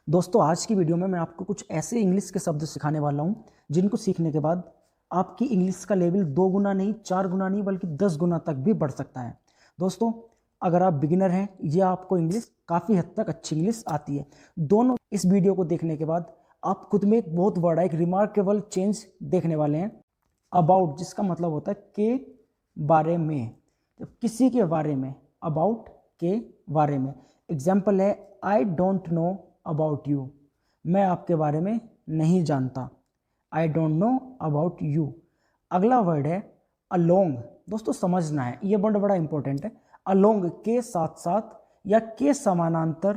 दोस्तों आज की वीडियो में मैं आपको कुछ ऐसे इंग्लिश के शब्द सिखाने वाला हूं जिनको सीखने के बाद आपकी इंग्लिश का लेवल 2 गुना नहीं 4 गुना नहीं बल्कि 10 गुना तक भी बढ़ सकता है। दोस्तों अगर आप बिगिनर हैं या आपको इंग्लिश काफ़ी हद तक अच्छी इंग्लिश आती है, दोनों इस वीडियो को देखने के बाद आप खुद में एक बहुत बड़ा एक रिमार्केबल चेंज देखने वाले हैं। अबाउट जिसका मतलब होता है के बारे में, तो किसी के बारे में, अबाउट के बारे में। एग्जाम्पल है I don't know about you, मैं आपके बारे में नहीं जानता। I don't know about you. अगला वर्ड है अलोंग। दोस्तों समझना है, ये वर्ड बड़ा इंपॉर्टेंट है। अलोंग के साथ साथ या के समानांतर,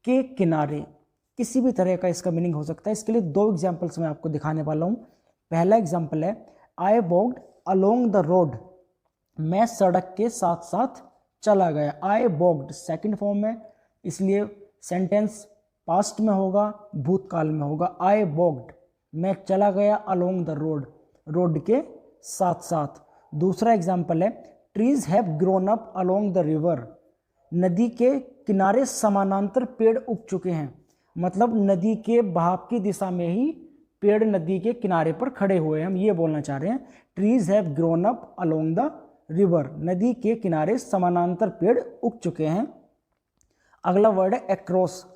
के किनारे, किसी भी तरह का इसका मीनिंग हो सकता है। इसके लिए 2 एग्जाम्पल्स मैं आपको दिखाने वाला हूँ। पहला एग्जाम्पल है I walked along the road, मैं सड़क के साथ साथ चला गया। आई वॉक्ड सेकंड फॉर्म में, इसलिए सेंटेंस पास्ट में होगा, भूतकाल में होगा। आई वॉक्ड, मैं चला गया अलोंग द रोड, रोड के साथ साथ। दूसरा एग्जाम्पल है trees have grown up along the river, नदी के किनारे समानांतर पेड़ उग चुके हैं। मतलब नदी के बहाव की दिशा में ही पेड़ नदी के किनारे पर खड़े हुए हैं, हम ये बोलना चाह रहे हैं। Trees have grown up along the river, नदी के किनारे समानांतर पेड़ उग चुके हैं। अगला वर्ड है एक्रॉस।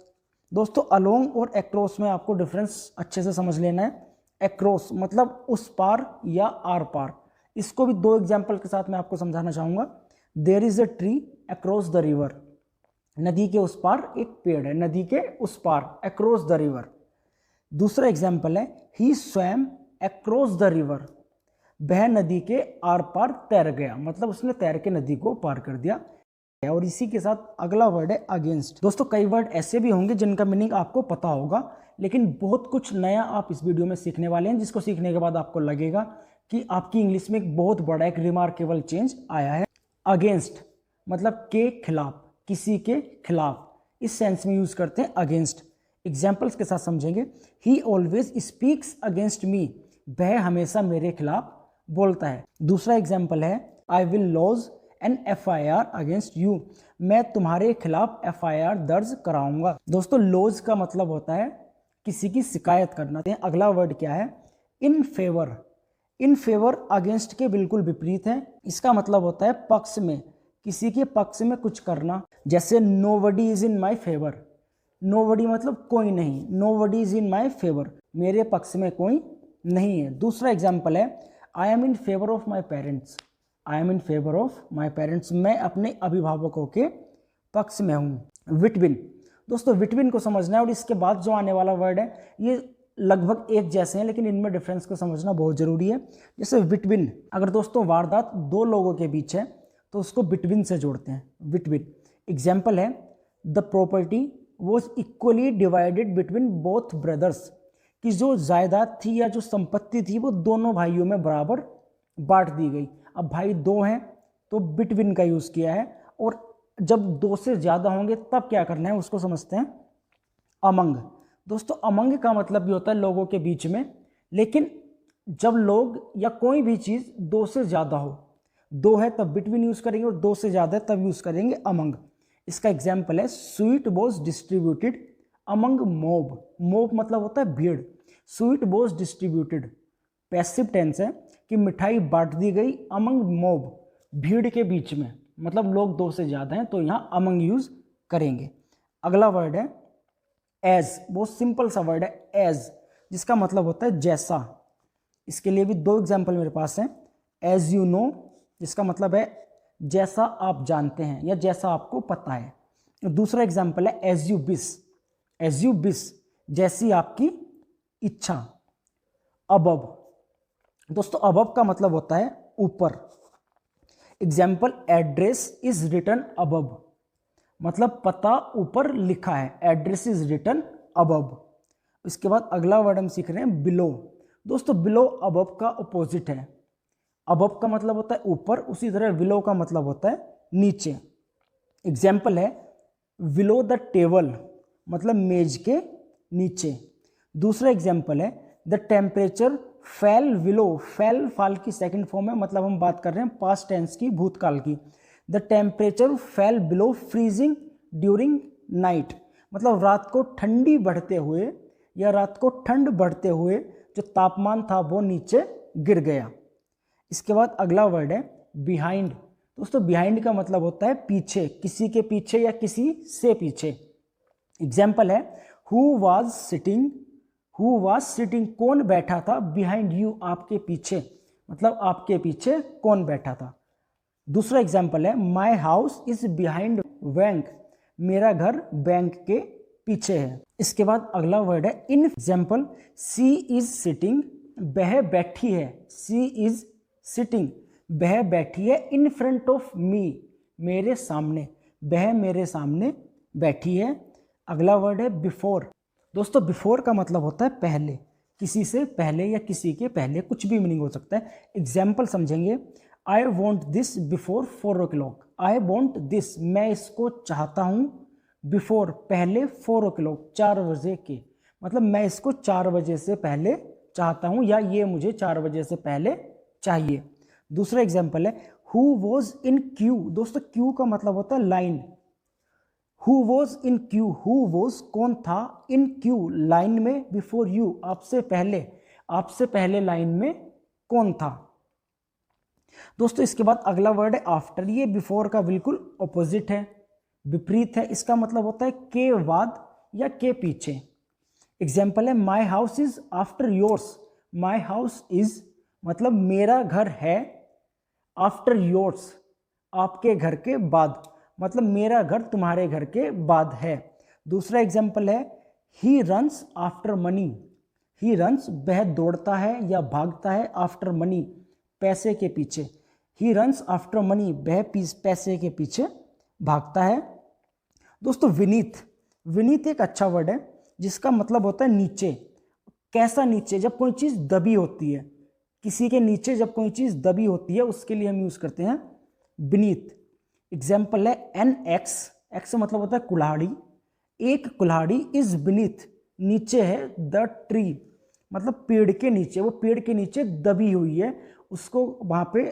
दोस्तों अलोंग और एक्रॉस में आपको डिफरेंस अच्छे से समझ लेना है। एक्रॉस मतलब उस पार या आर पार। इसको भी 2 एग्जाम्पल के साथ मैं आपको समझाना चाहूँगा। There is a tree across the river, नदी के उस पार एक पेड़ है, नदी के उस पार, अक्रॉस द रिवर। दूसरा एग्जाम्पल है ही स्वैम अक्रॉस द रिवर, वह नदी के आर पार तैर गया, मतलब उसने तैर के नदी को पार कर दिया। और इसी के साथ अगला वर्ड है अगेंस्ट। दोस्तों कई वर्ड ऐसे भी होंगे जिनका मीनिंग आपको पता होगा, लेकिन बहुत कुछ नया आप इस वीडियो में सीखने वाले हैं, जिसको सीखने के बाद आपको लगेगा कि आपकी इंग्लिश में एक बहुत बड़ा एक रिमार्केबल चेंज आया है। अगेंस्ट मतलब के खिलाफ, किसी के खिलाफ, इस सेंस में यूज करते हैं अगेंस्ट। एग्जाम्पल्स के साथ समझेंगे। He always speaks against me, वह हमेशा मेरे खिलाफ बोलता है। दूसरा एग्जाम्पल है I will lodge an FIR against you, मैं तुम्हारे खिलाफ FIR दर्ज कराऊंगा। दोस्तों लॉज का मतलब होता है किसी की शिकायत करना। अगला वर्ड क्या है in favour. In favour against के बिल्कुल विपरीत है। इसका मतलब होता है पक्ष में, किसी के पक्ष में कुछ करना। जैसे nobody is in my favour, nobody मतलब कोई नहीं, nobody is in my favour, मेरे पक्ष में कोई नहीं है। दूसरा एग्जाम्पल है I am in favour of my parents, I am in favour of my parents, मैं अपने अभिभावकों के पक्ष में हूँ। विटविन। दोस्तों विटविन को समझना है, और इसके बाद जो आने वाला वर्ड है ये लगभग एक जैसे हैं, लेकिन इनमें डिफरेंस को समझना बहुत जरूरी है। जैसे विटविन, अगर दोस्तों वारदात 2 लोगों के बीच है तो उसको बिटवीन से जोड़ते हैं, विटविन। एग्जाम्पल है the property was equally divided between both brothers, कि जो जायदाद थी या जो संपत्ति थी वो दोनों भाइयों में बराबर बांट दी गई। अब भाई 2 हैं तो बिटवीन का यूज किया है, और जब 2 से ज्यादा होंगे तब क्या करना है उसको समझते हैं अमंग। दोस्तों अमंग का मतलब भी होता है लोगों के बीच में, लेकिन जब लोग या कोई भी चीज 2 से ज्यादा हो, 2 है तब बिटवीन यूज करेंगे और 2 से ज्यादा है तब यूज करेंगे अमंग। इसका एग्जाम्पल है sweet was distributed among mob. Mob मतलब होता है भीड़। Sweet was distributed passive tense है कि मिठाई बांट दी गई अमंग मोब, भीड़ के बीच में, मतलब लोग 2 से ज्यादा हैं तो यहाँ अमंग यूज करेंगे। अगला वर्ड है एज। बहुत सिंपल सा वर्ड है एज, जिसका मतलब होता है जैसा। इसके लिए भी 2 एग्जाम्पल मेरे पास हैं। एज यू नो, जिसका मतलब है जैसा आप जानते हैं या जैसा आपको पता है। दूसरा एग्जाम्पल है as you wish, as you wish, जैसी आपकी इच्छा। अबव। दोस्तों अबव का मतलब होता है ऊपर। Example address is written above, मतलब पता ऊपर लिखा है, एड्रेस इज रिटन अबव। इसके बाद अगला वर्ड हम सीख रहे हैं बिलो। दोस्तों बिलो अबव का अपोजिट है। अबव का मतलब होता है ऊपर, उसी तरह बिलो का मतलब होता है नीचे। एग्जाम्पल है बिलो द टेबल, मतलब मेज के नीचे। दूसरा एग्जाम्पल है the temperature fell below. Fell fall की सेकंड फॉर्म है, मतलब हम बात कर रहे हैं पास्ट टेंस की, भूतकाल की। The temperature fell below freezing during night, मतलब रात को ठंडी बढ़ते हुए या रात को ठंड बढ़ते हुए जो तापमान था वो नीचे गिर गया। इसके बाद अगला वर्ड है बिहाइंड। दोस्तों बिहाइंड का मतलब होता है पीछे, किसी के पीछे या किसी से पीछे। एग्जाम्पल है हु वॉज सिटिंग, कौन बैठा था, बिहाइंड यू, आपके पीछे, मतलब आपके पीछे कौन बैठा था। दूसरा एग्जाम्पल है my house is behind bank, मेरा घर बैंक के पीछे है। इसके बाद अगला वर्ड है इन। एग्जाम्पल सी इज सिटिंग, वह बैठी है, सी इज सिटिंग, वह बैठी है इन फ्रंट ऑफ मी, मेरे सामने, वह मेरे सामने बैठी है। अगला वर्ड है बिफोर। दोस्तों बिफोर का मतलब होता है पहले, किसी से पहले या किसी के पहले, कुछ भी मीनिंग हो सकता है। एग्जाम्पल समझेंगे I want this before 4 o'clock, I want this, मैं इसको चाहता हूँ, बिफोर पहले, 4 o'clock 4 बजे के, मतलब मैं इसको 4 बजे से पहले चाहता हूँ या ये मुझे 4 बजे से पहले चाहिए। दूसरा एग्जाम्पल है हु वॉज इन क्यू। दोस्तों क्यू का मतलब होता है line. Who was in Q, who was कौन था, इन क्यू लाइन में, बिफोर यू आपसे पहले लाइन में कौन था। दोस्तों इसके बाद अगला वर्ड है आफ्टर। ये बिफोर का बिल्कुल ऑपोजिट है, विपरीत है। इसका मतलब होता है के बाद या के पीछे। एग्जाम्पल है my house is after yours, my house is मतलब मेरा घर है, आफ्टर योर्स आपके घर के बाद, मतलब मेरा घर तुम्हारे घर के बाद है। दूसरा एग्जाम्पल है he runs after money, he runs वह दौड़ता है या भागता है, आफ्टर मनी पैसे के पीछे, ही रन्स आफ्टर मनी वह पैसे के पीछे भागता है। दोस्तों विनीथ, विनीथ एक अच्छा वर्ड है जिसका मतलब होता है नीचे। कैसा नीचे, जब कोई चीज़ दबी होती है, किसी के नीचे जब कोई चीज़ दबी होती है उसके लिए हम यूज़ करते हैं बीनीथ। एग्जाम्पल है एन एक्स, एक्स मतलब होता है कुल्हाड़ी, एक कुल्हाड़ी इज बीनीथ नीचे है द ट्री, मतलब पेड़ के नीचे, वो पेड़ के नीचे दबी हुई है, उसको वहाँ पे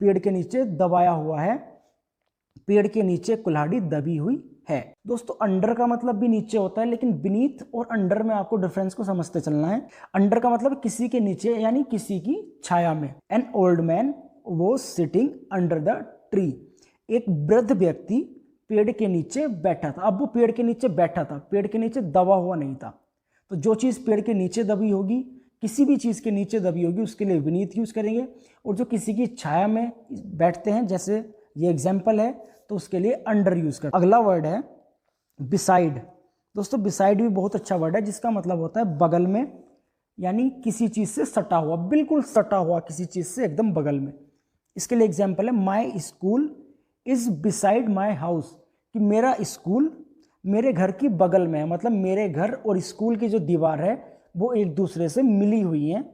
पेड़ के नीचे दबाया हुआ है, पेड़ के नीचे कुल्हाड़ी दबी हुई है। दोस्तों अंडर का मतलब भी नीचे होता है, लेकिन बीनीथ और अंडर में आपको डिफरेंस को समझते चलना है। अंडर का मतलब किसी के नीचे यानी किसी की छाया में। An old man was sitting under the tree, एक वृद्ध व्यक्ति पेड़ के नीचे बैठा था। अब वो पेड़ के नीचे बैठा था, पेड़ के नीचे दबा हुआ नहीं था। तो जो चीज़ पेड़ के नीचे दबी होगी, किसी भी चीज़ के नीचे दबी होगी, उसके लिए विनीत यूज़ करेंगे। और जो किसी की छाया में बैठते हैं, जैसे ये एग्जाम्पल है, तो उसके लिए अंडर यूज़ कर। अगला वर्ड है बिसाइड। दोस्तों बिसाइड भी बहुत अच्छा वर्ड है जिसका मतलब होता है बगल में, यानी किसी चीज़ से सटा हुआ, बिल्कुल सटा हुआ किसी चीज़ से एकदम बगल में। इसके लिए एग्जाम्पल है my school is beside my house, कि मेरा स्कूल मेरे घर की बगल में है, मतलब मेरे घर और स्कूल की जो दीवार है वो एक दूसरे से मिली हुई है,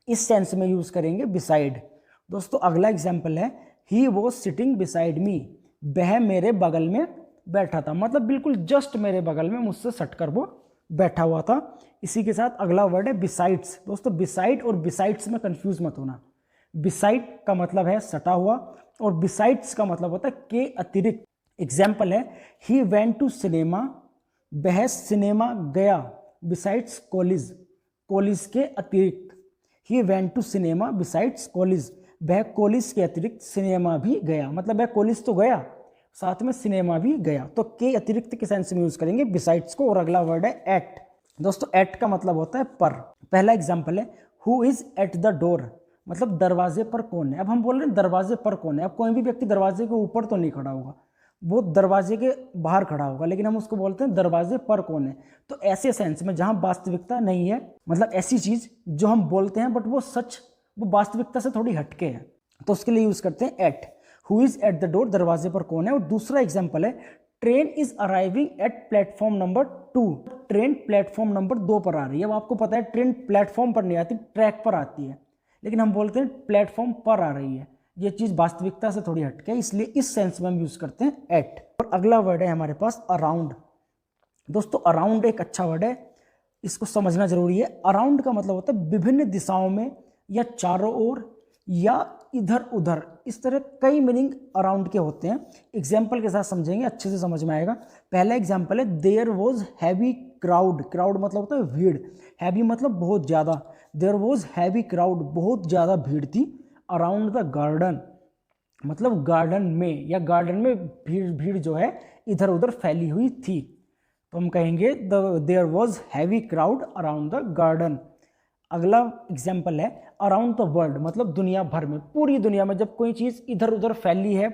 इस सेंस में यूज़ करेंगे बिसाइड। दोस्तों अगला एग्जाम्पल है he was sitting beside me, वह मेरे बगल में बैठा था, मतलब बिल्कुल जस्ट मेरे बगल में मुझसे सटकर वो बैठा हुआ था। इसी के साथ अगला वर्ड है बिसाइड्स। दोस्तों बिसाइड और बिसाइड्स में कंफ्यूज मत होना। बिसाइड का मतलब है सटा हुआ और बिसाइड्स का मतलब होता है के अतिरिक्त। एग्जाम्पल है ही वेंट टू सिनेमा, वह सिनेमा गया, बिसाइड्स कॉलेज, कॉलेज के अतिरिक्त। He went to cinema besides college, वह कॉलेज के अतिरिक्त सिनेमा भी गया, मतलब वह कॉलेज तो गया साथ में सिनेमा भी गया। तो के अतिरिक्त के सेंस में यूज करेंगे बिसाइड्स को। और अगला वर्ड है एट। दोस्तों एट का मतलब होता है पर। पहला एग्जाम्पल है who is at the door, मतलब दरवाजे पर कौन है। अब हम बोल रहे हैं दरवाजे पर कौन है। अब कोई भी व्यक्ति दरवाजे के ऊपर तो नहीं खड़ा होगा, वो दरवाजे के बाहर खड़ा होगा, लेकिन हम उसको बोलते हैं दरवाजे पर कौन है। तो ऐसे सेंस में जहां वास्तविकता नहीं है, मतलब ऐसी चीज जो हम बोलते हैं बट वो सच, वो वास्तविकता से थोड़ी हटके है, तो उसके लिए यूज करते हैं at. Who is at the door, दरवाजे पर कौन है। और दूसरा एग्जाम्पल है train is arriving at platform number 2, train platform number 2 पर आ रही है। अब आपको पता है ट्रेन प्लेटफॉर्म पर नहीं आती, ट्रैक पर आती है, लेकिन हम बोलते हैं प्लेटफॉर्म पर आ रही है। ये चीज़ वास्तविकता से थोड़ी हटके है, इसलिए इस सेंस में हम यूज करते हैं एट। और अगला वर्ड है हमारे पास अराउंड। दोस्तों अराउंड एक अच्छा वर्ड है, इसको समझना जरूरी है। अराउंड का मतलब होता है विभिन्न दिशाओं में या चारों ओर या इधर उधर, इस तरह कई मीनिंग अराउंड के होते हैं। एग्जाम्पल के साथ समझेंगे, अच्छे से समझ में आएगा। पहला एग्जाम्पल है there was heavy crowd, crowd मतलब होता है भीड़, हैवी मतलब बहुत ज़्यादा, देयर वॉज हैवी क्राउड बहुत ज़्यादा भीड़ थी, अराउंड द गार्डन मतलब गार्डन में, या गार्डन में भीड़ जो है इधर उधर फैली हुई थी, तो हम कहेंगे there was heavy crowd around the garden. अगला एग्जाम्पल है अराउंड द वर्ल्ड मतलब दुनिया भर में, पूरी दुनिया में जब कोई चीज़ इधर उधर फैली है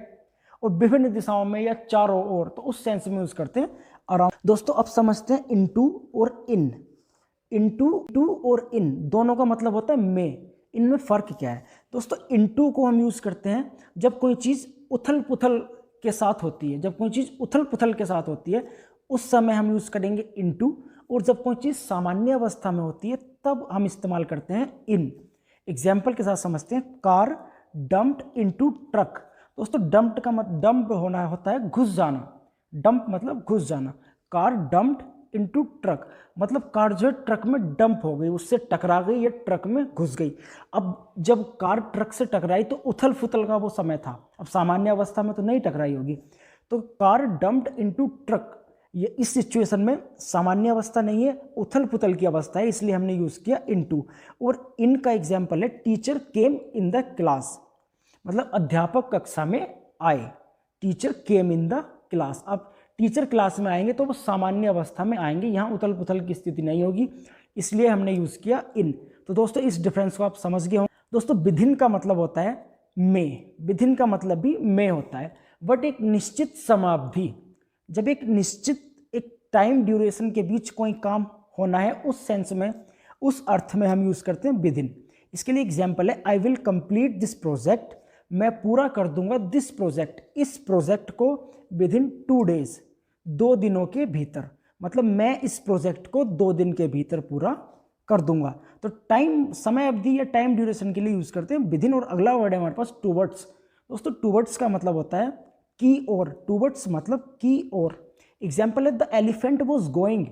और विभिन्न दिशाओं में या चारों ओर, तो उस सेंस में यूज करते हैं अराउंड। दोस्तों अब समझते हैं इनटू और इन। इनटू और इन दोनों का मतलब होता है में, इनमें फ़र्क क्या है? दोस्तों इनटू को हम यूज़ करते हैं जब कोई चीज़ उथल पुथल के साथ होती है, जब कोई चीज़ उथल पुथल के साथ होती है उस समय हम यूज़ करेंगे इनटू, और जब कोई चीज़ सामान्य अवस्था में होती है तब हम इस्तेमाल करते हैं इन। एग्जाम्पल के साथ समझते हैं कार डम्प्ड इनटू ट्रक। दोस्तों डम्प्ड का मतलब डंप होना होता है घुस जाना, डंप मतलब घुस जाना, कार डम्प्ड इनटू ट्रक मतलब कार जो है ट्रक में डंप हो गई, उससे टकरा गई या ट्रक में घुस गई। अब जब कार ट्रक से टकराई तो उथल फुथल का वो समय था, अब सामान्य अवस्था में तो नहीं टकराई होगी, तो कार डम्प्ड इनटू ट्रक ये इस सिचुएशन में सामान्य अवस्था नहीं है, उथल पुथल की अवस्था है, इसलिए हमने यूज़ किया इनटू। और इन का एग्जाम्पल है teacher came in the class मतलब अध्यापक कक्षा में आए, teacher came in the class. अब टीचर क्लास में आएंगे तो वो सामान्य अवस्था में आएंगे, यहाँ उथल पुथल की स्थिति नहीं होगी, इसलिए हमने यूज़ किया इन। तो दोस्तों इस डिफरेंस को आप समझ गए होंगे। दोस्तों विधिन का मतलब होता है में, विधिन का मतलब भी में होता है, बट एक निश्चित समावधि, जब एक निश्चित एक टाइम ड्यूरेशन के बीच कोई काम होना है उस सेंस में, उस अर्थ में हम यूज़ करते हैं विदिन। इसके लिए एग्जाम्पल है I will complete this project, मैं पूरा कर दूंगा दिस प्रोजेक्ट, इस प्रोजेक्ट को विदिन 2 days 2 दिनों के भीतर, मतलब मैं इस प्रोजेक्ट को 2 दिन के भीतर पूरा कर दूंगा। तो टाइम समय अवधि या टाइम ड्यूरेशन के लिए यूज़ करते हैं विदिन। और अगला वर्ड है हमारे पास टूवर्ड्स। दोस्तों टूवर्ड्स का मतलब होता है की ओर, टूवर्ड्स मतलब की ओर। एग्जाम्पल है the elephant was going,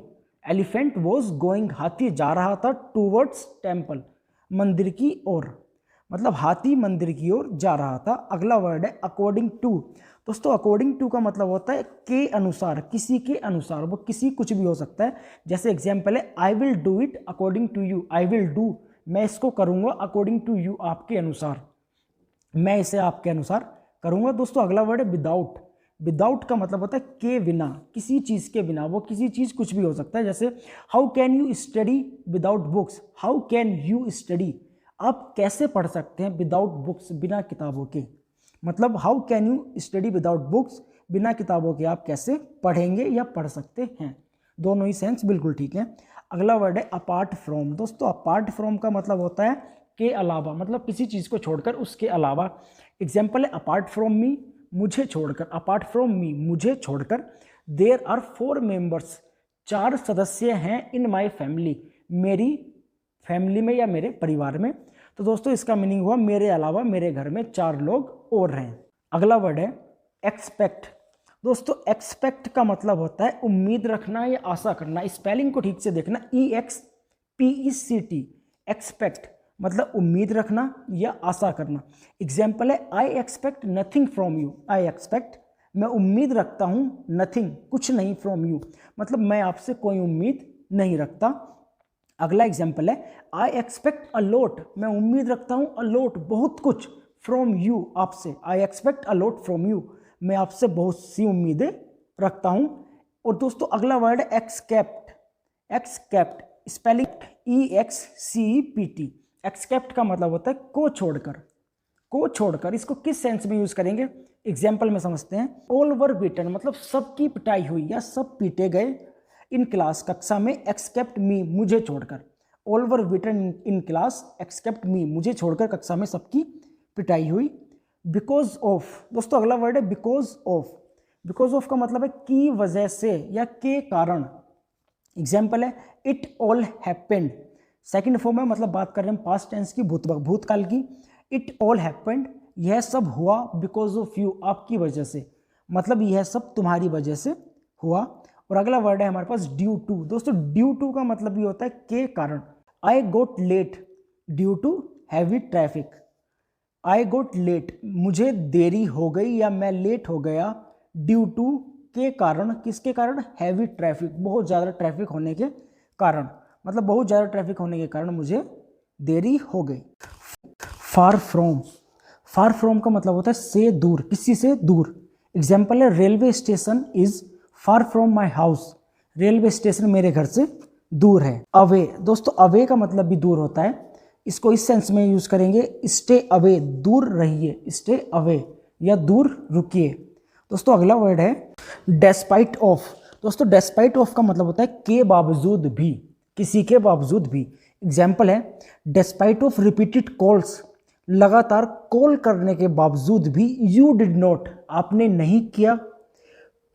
elephant was going हाथी जा रहा था टूवर्ड्स टेम्पल मंदिर की ओर, मतलब हाथी मंदिर की ओर जा रहा था। अगला वर्ड है अकॉर्डिंग टू। दोस्तों अकॉर्डिंग टू का मतलब होता है के अनुसार, किसी के अनुसार, वो किसी कुछ भी हो सकता है। जैसे एग्जाम्पल है I will do it according to you, I will do मैं इसको करूँगा अकॉर्डिंग टू यू आपके अनुसार, मैं इसे आपके अनुसार करूँगा। दोस्तों अगला वर्ड है विदाउट। विदाउट का मतलब होता है के बिना, किसी चीज़ के बिना, वो किसी चीज़ कुछ भी हो सकता है। जैसे how can you study without books, how can you study आप कैसे पढ़ सकते हैं विदाउट बुक्स, बिना किताबों के, मतलब how can you study without books, बिना किताबों के आप कैसे पढ़ेंगे या पढ़ सकते हैं। दोनों ही सेंस बिल्कुल ठीक है। अगला वर्ड है अपार्ट फ्रॉम। दोस्तों अपार्ट फ्रॉम का मतलब होता है के अलावा, मतलब किसी चीज़ को छोड़कर, उसके अलावा। एग्जाम्पल है अपार्ट फ्रॉम मी मुझे छोड़कर, अपार्ट फ्रॉम मी मुझे छोड़कर। देयर आर 4 members 4 सदस्य हैं इन माई फैमिली मेरी फैमिली में या मेरे परिवार में। तो दोस्तों इसका मीनिंग हुआ मेरे अलावा मेरे घर में 4 लोग और हैं। अगला वर्ड है एक्सपेक्ट। दोस्तों एक्सपेक्ट का मतलब होता है उम्मीद रखना या आशा करना। स्पेलिंग को ठीक से देखना, EXPECT एक्सपेक्ट मतलब उम्मीद रखना या आशा करना। एग्जाम्पल है I expect nothing from you, I expect मैं उम्मीद रखता हूँ, नथिंग कुछ नहीं, फ्रॉम यू मतलब मैं आपसे कोई उम्मीद नहीं रखता। अगला एग्जाम्पल है आई एक्सपेक्ट अ लॉट, मैं उम्मीद रखता हूँ अ लॉट बहुत कुछ, फ्रॉम यू आपसे, I expect a lot from you मैं आपसे बहुत सी उम्मीदें रखता हूँ। और दोस्तों अगला वर्ड है एक्सकेप्ट। एक्सकेप्ट स्पेलिंग EXCEPT। एक्सकेप्ट का मतलब होता है को छोड़कर, को छोड़कर। इसको किस सेंस में यूज करेंगे, एग्जाम्पल में समझते हैं। ऑल वर बीटन मतलब सबकी पिटाई हुई या सब पीटे गए इन क्लास कक्षा में, एक्सकेप्ट मी मुझे छोड़कर। All were beaten in class except me मुझे छोड़कर कक्षा में सबकी पिटाई हुई। Because of. दोस्तों अगला वर्ड है बिकॉज ऑफ। बिकॉज ऑफ का मतलब है की वजह से या के कारण। एग्जाम्पल है it all happened, second form है, मतलब बात कर रहे हैं पास्ट टेंस की, भूतकाल की। इट ऑल हैपेंड यह सब हुआ बिकॉज ऑफ यू आपकी वजह से, मतलब यह सब तुम्हारी वजह से हुआ। और अगला वर्ड है हमारे पास ड्यू टू। दोस्तों ड्यू टू का मतलब ये होता है के कारण। I got late due to heavy traffic, I got late मुझे देरी हो गई या मैं लेट हो गया ड्यू टू के कारण, किसके कारण? हैवी ट्रैफिक, बहुत ज़्यादा ट्रैफिक होने के कारण, मतलब बहुत ज़्यादा ट्रैफिक होने के कारण मुझे देरी हो गई। फार फ्रॉम, फार फ्रॉम का मतलब होता है से दूर, किसी से दूर। एग्जाम्पल है railway station is far from my house, railway station मेरे घर से दूर है। अवे, दोस्तों अवे का मतलब भी दूर होता है, इसको इस सेंस में यूज करेंगे स्टे अवे, दूर रहिए, स्टे अवे या दूर रुकिए। दोस्तों अगला वर्ड है डेस्पाइट ऑफ। दोस्तों डेस्पाइट ऑफ का मतलब होता है के बावजूद भी, किसी के बावजूद भी। एग्जाम्पल है डेस्पाइट ऑफ रिपीटेड कॉल्स, लगातार कॉल करने के बावजूद भी, यू डिड नॉट, आपने नहीं किया,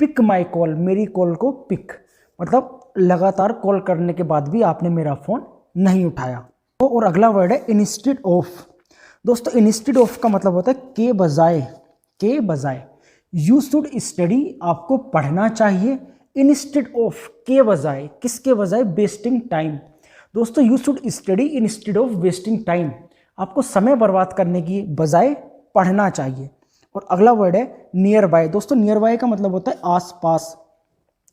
पिक माई कॉल, मेरी कॉल को पिक, मतलब लगातार कॉल करने के बाद भी आपने मेरा फोन नहीं उठाया। और अगला वर्ड है इंस्टेड ऑफ। दोस्तों इंस्टेड ऑफ का मतलब होता है के बजाय, के बजाय। यू शुड स्टडी, आपको पढ़ना चाहिए, इंस्टेड ऑफ, के बजाय, किसके बजाय? Wasting time. दोस्तों you should study instead of wasting time, आपको समय बर्बाद करने की बजाय पढ़ना चाहिए। और अगला वर्ड है नियर बाय। दोस्तों नियर बाय का मतलब होता है आसपास,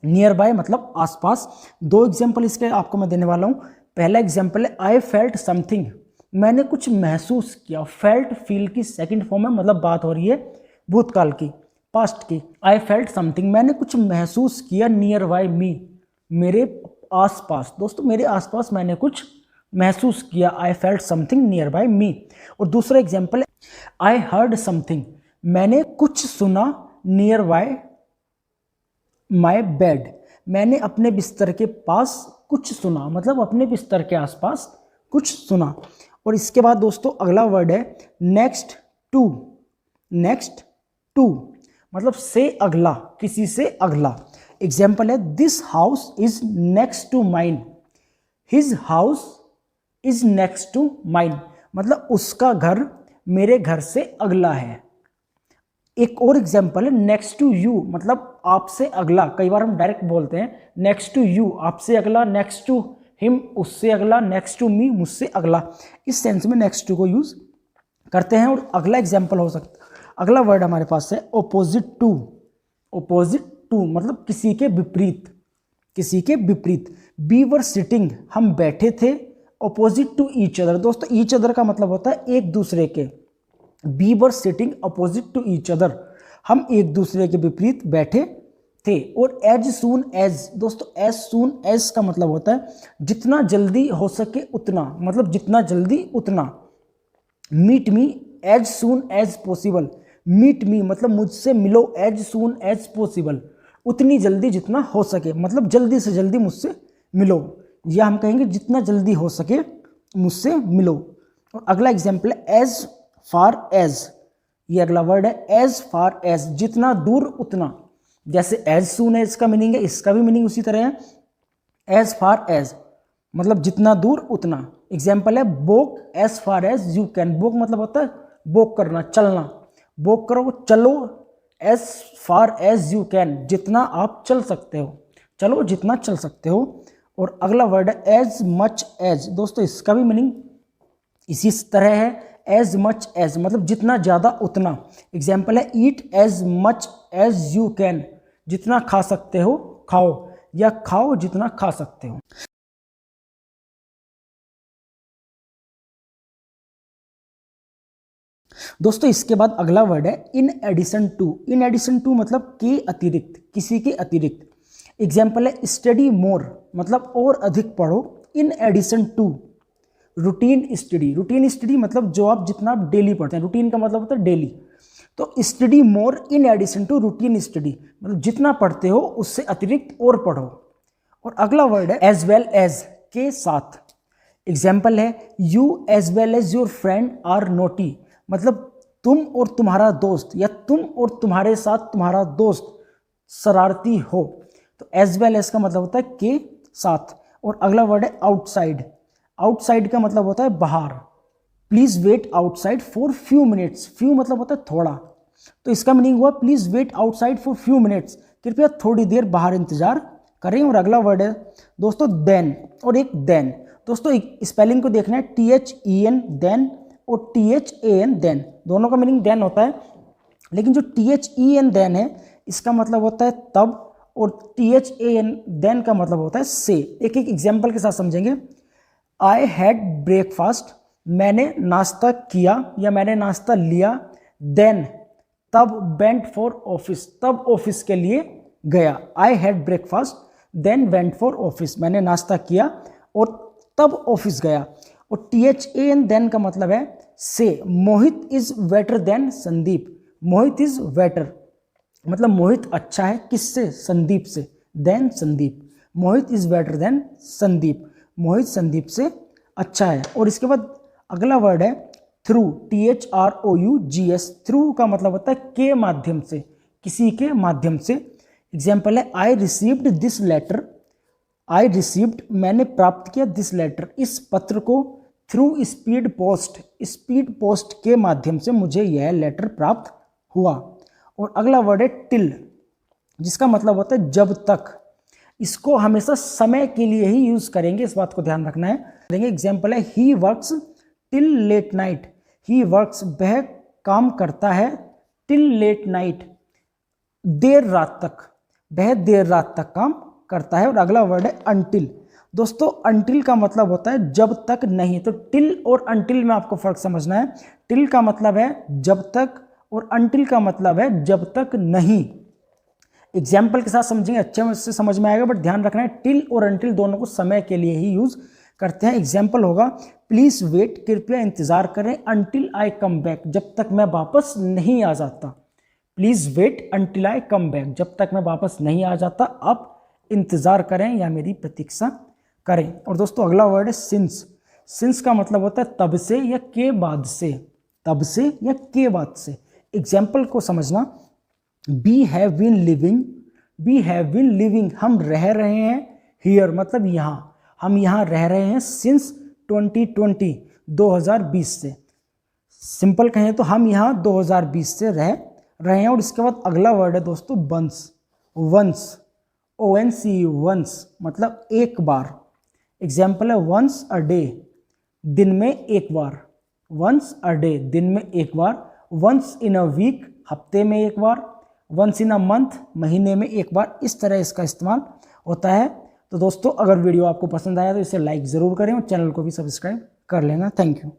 नियर बाय मतलब आसपास। दो एग्जाम्पल इसके आपको मैं देने वाला हूँ। पहला एग्जाम्पल है आई फेल्ट समथिंग, मैंने कुछ महसूस किया। फेल्ट फील की सेकंड फॉर्म है, मतलब बात हो रही है भूतकाल की, पास्ट की। आई फेल्ट समथिंग, मैंने कुछ महसूस किया, नियर बाय मी, मेरे आसपास। दोस्तों मेरे आसपास मैंने कुछ महसूस किया, I felt something near by me. और दूसरा एग्जाम्पल है आई हर्ड समथिंग, मैंने कुछ सुना, नियर बाय माई बेड, मैंने अपने बिस्तर के पास कुछ सुना, मतलब अपने बिस्तर के आसपास कुछ सुना। और इसके बाद दोस्तों अगला वर्ड है नेक्स्ट टू। नेक्स्ट टू मतलब से अगला, किसी से अगला। एग्जाम्पल है this house is next to mine, his house is next to mine, मतलब उसका घर मेरे घर से अगला है। एक और एग्जाम्पल है नेक्स्ट टू यू, मतलब आपसे अगला। कई बार हम डायरेक्ट बोलते हैं नेक्स्ट टू यू, आपसे अगला, नेक्स्ट टू हिम, उससे अगला, नेक्स्ट टू मी, मुझसे अगला। इस सेंस में नेक्स्ट टू को यूज करते हैं। और अगला एग्जाम्पल हो सकता है, अगला वर्ड हमारे पास है ओपोजिट टू। ओपोजिट टू मतलब किसी के विपरीत, किसी के विपरीत। वी वर सिटिंग, हम बैठे थे, ओपोजिट टू ईच अदर। दोस्तों ईच अदर का मतलब होता है एक दूसरे के। We were sitting opposite to each other, हम एक दूसरे के विपरीत बैठे थे। और एज सून एज, दोस्तों एज सून एज का मतलब होता है जितना जल्दी हो सके उतना, मतलब जितना जल्दी उतना। Meet me as soon as possible, meet me मतलब मुझसे मिलो, एज सून एज पॉसिबल, उतनी जल्दी जितना हो सके, मतलब जल्दी से जल्दी मुझसे मिलो, या हम कहेंगे जितना जल्दी हो सके मुझसे मिलो। और अगला एग्जाम्पल है एज फार एज, ये अगला वर्ड है एज फार एज, जितना दूर उतना। जैसे एज सून एज का मीनिंग है, इसका भी मीनिंग उसी तरह है, एज फार एज मतलब जितना दूर उतना। एग्जाम्पल है walk as far as you can, walk मतलब होता है वॉक करना, चलना, वॉक करो, चलो, as far as you can, जितना आप चल सकते हो, चलो जितना चल सकते हो। और अगला वर्ड है एज मच एज, दोस्तों इसका भी मीनिंग इसी तरह है, एज मच एज मतलब जितना ज़्यादा उतना। एग्जाम्पल है eat as much as you can, जितना खा सकते हो खाओ, या खाओ जितना खा सकते हो। दोस्तों इसके बाद अगला वर्ड है in addition to. In addition to मतलब के अतिरिक्त, किसी के अतिरिक्त। एग्जाम्पल है स्टडी मोर मतलब और अधिक पढ़ो, in addition to routine study. Routine study मतलब जो आप जितना आप डेली पढ़ते हैं, रूटीन का मतलब होता है डेली। तो study more in addition to routine study मतलब जितना पढ़ते हो उससे अतिरिक्त और पढ़ो। और अगला वर्ड है एज वेल एज, के साथ। एग्जाम्पल है you as well as your friend are naughty मतलब तुम और तुम्हारा दोस्त, या तुम और तुम्हारे साथ तुम्हारा दोस्त शरारती हो। तो एज वेल एज का मतलब होता है के साथ। और अगला वर्ड है आउटसाइड। आउटसाइड का मतलब होता है बाहर। Please wait outside for few minutes, few मतलब होता है थोड़ा, तो इसका मीनिंग हुआ please wait outside for few minutes, कृपया थोड़ी देर बाहर इंतजार करें। और अगला वर्ड है दोस्तों देन, और एक देन। दोस्तों स्पेलिंग को देखना है THEN देन और THAN देन, दोनों का मीनिंग देन होता है, लेकिन जो THEN देन है इसका मतलब होता है तब, और THAN देन का मतलब होता है से। एक एक एग्जाम्पल के साथ समझेंगे। आई हैड ब्रेकफास्ट, मैंने नाश्ता किया या मैंने नाश्ता लिया। देन तब, वेंट फॉर ऑफिस, तब ऑफिस के लिए गया। I had breakfast then went for office, मैंने नाश्ता किया और तब ऑफिस गया। और THAN देन का मतलब है से। Mohit is better than Sandeep, Mohit is better मतलब मोहित अच्छा है, किससे? संदीप से। Than Sandeep, Mohit is better than Sandeep, Mohit Sandeep से अच्छा है। और इसके बाद अगला वर्ड है थ्रू, THROUGS। थ्रू का मतलब होता है के माध्यम से, किसी के माध्यम से। एग्जाम्पल है I received this letter, I received मैंने प्राप्त किया, दिस लेटर इस पत्र को, through speed post, speed post के माध्यम से मुझे यह लेटर प्राप्त हुआ। और अगला वर्ड है टिल, जिसका मतलब होता है जब तक। इसको हमेशा समय के लिए ही यूज करेंगे, इस बात को ध्यान रखना है। देंगे एग्जाम्पल है he works till late night, he works वह काम करता है, टिल लेट नाइट देर रात तक, वह देर रात तक काम करता है। और अगला वर्ड है अनटिल। दोस्तों अनटिल का मतलब होता है जब तक नहीं, तो टिल और अनटिल में आपको फर्क समझना है। टिल का मतलब है जब तक और अनटिल का मतलब है जब तक नहीं। एग्जाम्पल के साथ समझेंगे अच्छे से समझ में आएगा, बट ध्यान रखना है टिल और अनटिल दोनों को समय के लिए ही यूज करते हैं। एग्जाम्पल होगा प्लीज वेट, कृपया इंतजार करें, अनटिल आई कम बैक, जब तक मैं वापस नहीं आ जाता। Please wait until I come back, जब तक मैं वापस नहीं आ जाता आप इंतजार करें या मेरी प्रतीक्षा करें। और दोस्तों अगला वर्ड है सिंस। सिंस का मतलब होता है तब से या के बाद से, तब से या के बाद से। एग्जाम्पल को समझना, we have been living, we have been living हम रह रहे हैं, हियर मतलब यहाँ, हम यहाँ रह रहे हैं सिंस 2020 2020 से। सिंपल कहें तो हम यहाँ 2020 से रह रहे हैं। और इसके बाद अगला वर्ड है दोस्तों वंस, वंस ONCE वंस मतलब एक बार। एग्जाम्पल है वंस अ डे, दिन में एक बार, वंस अ डे दिन में एक बार। वंस इन अ वीक हफ्ते में एक बार, वंस इन अ मंथ महीने में एक बार। इस तरह इसका इस्तेमाल होता है। तो दोस्तों अगर वीडियो आपको पसंद आया तो इसे लाइक ज़रूर करें और चैनल को भी सब्सक्राइब कर लेना। Thank you.